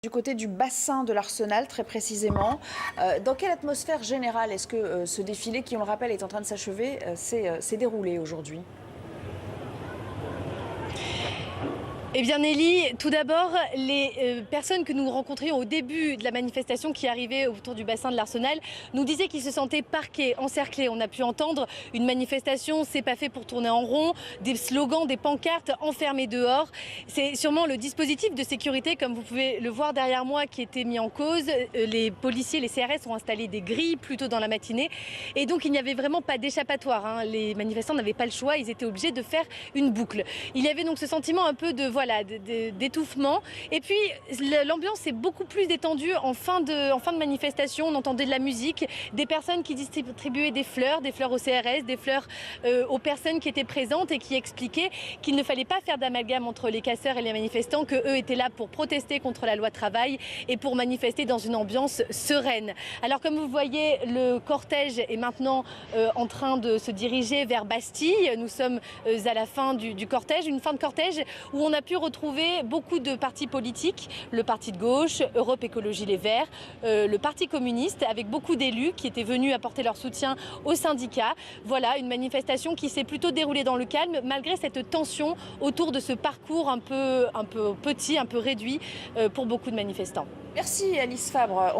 Du côté du bassin de l'Arsenal, très précisément. Dans quelle atmosphère générale est-ce que ce défilé, qui, on le rappelle, est en train de s'achever, s'est déroulé aujourd'hui ? Eh bien Nelly, tout d'abord, les personnes que nous rencontrions au début de la manifestation qui arrivait autour du bassin de l'Arsenal nous disaient qu'ils se sentaient parqués, encerclés. On a pu entendre une manifestation, c'est pas fait pour tourner en rond, des slogans, des pancartes enfermés dehors. C'est sûrement le dispositif de sécurité, comme vous pouvez le voir derrière moi, qui était mis en cause. Les policiers, les CRS ont installé des grilles plus tôt dans la matinée. Et donc il n'y avait vraiment pas d'échappatoire. Les manifestants n'avaient pas le choix, ils étaient obligés de faire une boucle. Il y avait donc ce sentiment un peu d'étouffement. Et puis l'ambiance est beaucoup plus détendue en fin de manifestation. On entendait de la musique, des personnes qui distribuaient des fleurs au CRS, des fleurs aux personnes qui étaient présentes et qui expliquaient qu'il ne fallait pas faire d'amalgame entre les casseurs et les manifestants, qu'eux étaient là pour protester contre la loi travail et pour manifester dans une ambiance sereine. Alors comme vous voyez, le cortège est maintenant en train de se diriger vers Bastille. Nous sommes à la fin du cortège, une fin de cortège où on a pu retrouver beaucoup de partis politiques, le parti de gauche, Europe Écologie Les Verts, le parti communiste, avec beaucoup d'élus qui étaient venus apporter leur soutien aux syndicats. Voilà, une manifestation qui s'est plutôt déroulée dans le calme, malgré cette tension autour de ce parcours un peu petit, un peu réduit pour beaucoup de manifestants. Merci Alice Fabre.